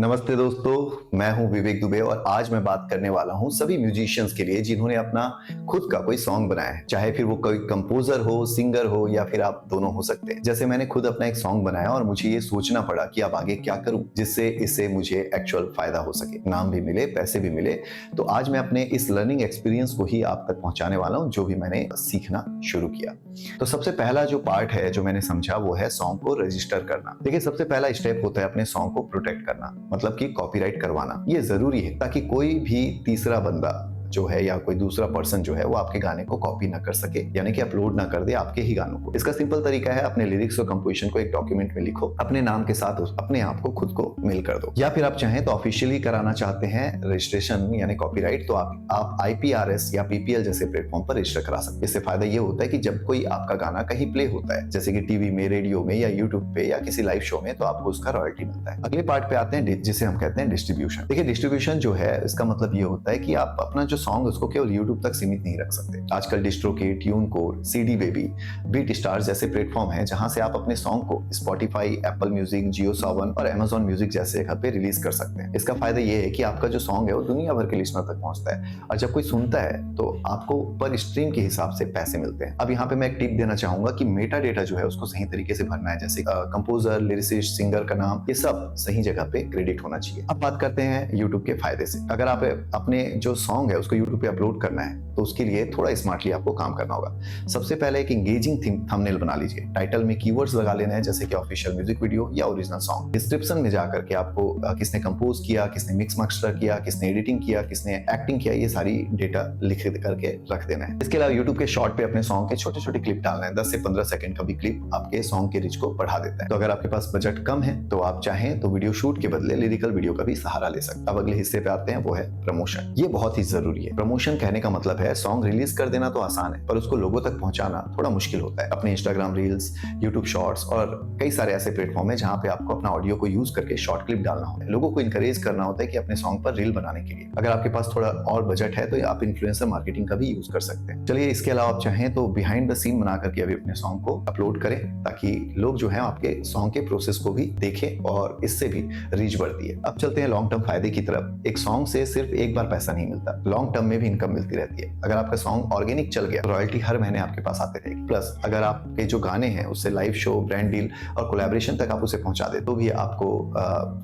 नमस्ते दोस्तों, मैं हूं विवेक दुबे और आज मैं बात करने वाला हूं सभी म्यूजिशियंस के लिए जिन्होंने अपना खुद का कोई सॉन्ग बनाया है। चाहे फिर वो कोई कंपोजर हो, सिंगर हो या फिर आप दोनों हो सकते हैं। जैसे मैंने खुद अपना एक सॉन्ग बनाया और मुझे ये सोचना पड़ा कि अब आगे क्या करूं जिससे इससे मुझे एक्चुअल फायदा हो सके, नाम भी मिले, पैसे भी मिले। तो आज मैं अपने इस लर्निंग एक्सपीरियंस को ही आप तक पहुंचाने वाला हूं जो भी मैंने सीखना शुरू किया। तो सबसे पहला जो पार्ट है जो मैंने समझा वो है सॉन्ग को रजिस्टर करना। देखिए, सबसे पहला स्टेप होता है अपने सॉन्ग को प्रोटेक्ट करना, मतलब कि कॉपीराइट करवाना। ये जरूरी है ताकि कोई भी तीसरा बंदा जो है या कोई दूसरा पर्सन जो है वो आपके गाने को कॉपी ना कर सके, यानी कि अपलोड ना कर दे आपके ही गानों को। इसका सिंपल तरीका है, अपने लिरिक्स और कंपोजिशन को एक डॉक्यूमेंट में लिखो, अपने नाम के साथ अपने आप को खुद को मेल कर दो। या फिर आप चाहें तो ऑफिशियली कराना चाहते हैं रजिस्ट्रेशन यानी कॉपीराइट, तो आप IPRS या PPL जैसे प्लेटफॉर्म पर रजिस्टर करा सकते हैं। इससे फायदा ये होता है कि जब कोई आपका गाना कहीं प्ले होता है, जैसे कि टीवी में, रेडियो में या यूट्यूब पे या किसी लाइव शो में, तो आपको उसका रॉयल्टी मिलता है। अगले पार्ट पे आते हैं जिसे हम कहते हैं डिस्ट्रीब्यूशन। देखिए, डिस्ट्रीब्यूशन जो है इसका मतलब ये होता है कि आप अपना जो सॉन्ग उसको केवल यूट्यूब तक सीमित नहीं रख सकते। आजकल डिस्ट्रोकिट, ट्यूनकोर, CD बेबी, बीट स्टार्स जैसे प्लेटफॉर्म हैं जहां से आप अपने सॉन्ग को स्पॉटिफाई, एप्पल म्यूजिक, जियो सावन और Amazon म्यूजिक जैसे जगह पे रिलीज कर सकते हैं। इसका फायदा ये है कि आपका जो सॉन्ग है वो दुनिया भर के लिसनर तक पहुंचता है और जब कोई सुनता है तो आपको पर स्ट्रीम के हिसाब से पैसे मिलते हैं। अब यहाँ पे मैं एक टिप देना चाहूंगा कि मेटा डेटा जो है उसको सही तरीके से भरना है, जैसे कंपोजर, लिरिसिस्ट, सिंगर का नाम, ये सब सही जगह पे क्रेडिट होना चाहिए। अब बात करते हैं यूट्यूब के फायदे से। अगर आप अपने जो सॉन्ग है उसको यूट्यूब पे अपलोड करना है तो उसके लिए थोड़ा स्मार्टली आपको काम करना होगा। सबसे पहले एक एंगेजिंग थंबनेल बना लीजिए। टाइटल में कीवर्ड्स लगा लेना है, जैसे कि ऑफिशियल म्यूजिक वीडियो या ओरिजिनल सॉन्ग। डिस्क्रिप्शन में जाकर के आपको किसने कंपोज किया, किसने मिक्स मास्टर किया, किसने एडिटिंग किया, किसने एक्टिंग किया, ये सारी डेटा लिख करके रख देना है। इसके अलावा यूट्यूब के शॉर्ट पे अपने सॉन्ग के छोटे छोटे क्लिप डालना है। 10 से 15 सेकंड का भी क्लिप आपके सॉन्ग के रिच को बढ़ा देता है। तो अगर आपके पास बजट कम है तो आप चाहें तो वीडियो शूट के बदले लिरिकल वीडियो का भी सहारा ले सकते हैं। अब अगले हिस्से पे आते हैं, वो है प्रमोशन। ये बहुत ही जरूरी है। प्रमोशन कहने का मतलब है सॉन्ग रिलीज कर देना तो आसान है पर उसको लोगों तक पहुंचाना थोड़ा मुश्किल होता है। अपने इंस्टाग्राम रील्स, यूट्यूब शॉर्ट्स और कई सारे ऐसे प्लेटफॉर्म है जहां पे आपको अपना ऑडियो को यूज करके शॉर्ट क्लिप डालना होता है। लोगों को इंकरेज करना होता है कि अपने सॉन्ग पर रील बनाने के लिए। अगर आपके पास थोड़ा और बजट है तो आप इन्फ्लुएंसर मार्केटिंग का भी यूज कर सकते हैं। चलिए, इसके अलावा आप चाहें तो बिहाइंड द सीन बना करके अभी अपने सॉन्ग को अपलोड करें ताकि लोग जो है आपके सॉन्ग के प्रोसेस को भी देखें और इससे भी रीच बढ़ती है। अब चलते हैं लॉन्ग टर्म फायदे की तरफ। एक सॉन्ग से सिर्फ एक बार पैसा नहीं मिलता, लॉन्ग टर्म में भी इनकम मिलती रहती है। अगर आपका सॉन्ग ऑर्गेनिक चल गया, रॉयल्टी हर महीने आपके पास आते रहेगी। प्लस अगर आपके जो गाने हैं उससे लाइव शो, ब्रांड डील और कोलैबोरेशन तक आप उसे पहुंचा दे तो भी आपको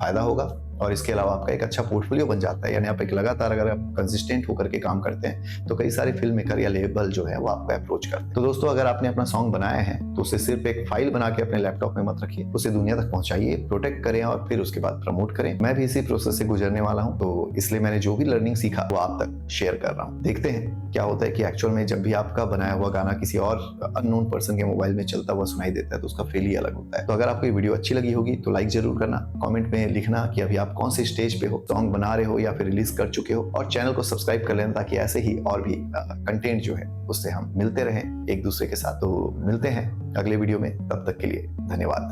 फायदा होगा। और इसके अलावा आपका एक अच्छा पोर्टफोलियो बन जाता है, यानी आप एक लगातार अगर आप कंसिस्टेंट होकर के काम करते हैं तो कई सारे फिल्म मेकर या लेबल जो है वो आपको अप्रोच करते हैं। तो दोस्तों, अगर आपने अपना सॉन्ग बनाया है तो उसे सिर्फ एक फाइल बना के अपने लैपटॉप में मत रखिए, उसे दुनिया तक पहुंचाइए, प्रोटेक्ट करें और फिर उसके बाद प्रमोट करें। मैं भी इसी प्रोसेस से गुजरने वाला हूं, तो इसलिए मैंने जो भी लर्निंग सीखा वो आप तक शेयर कर रहा हूं। देखते हैं क्या होता है कि एक्चुअल में जब भी आपका बनाया हुआ गाना किसी और अननोन पर्सन के मोबाइल में चलता हुआ सुनाई देता है तो उसका फील ही अलग होता है। तो अगर आपको ये वीडियो अच्छी लगी होगी तो लाइक जरूर करना, कमेंट में लिखना कि अभी आप कौन से स्टेज पे हो, सॉन्ग बना रहे हो या फिर रिलीज कर चुके हो, और चैनल को सब्सक्राइब कर लेना ताकि ऐसे ही और भी कंटेंट जो है उससे हम मिलते रहें एक दूसरे के साथ। तो मिलते हैं अगले वीडियो में, तब तक के लिए धन्यवाद।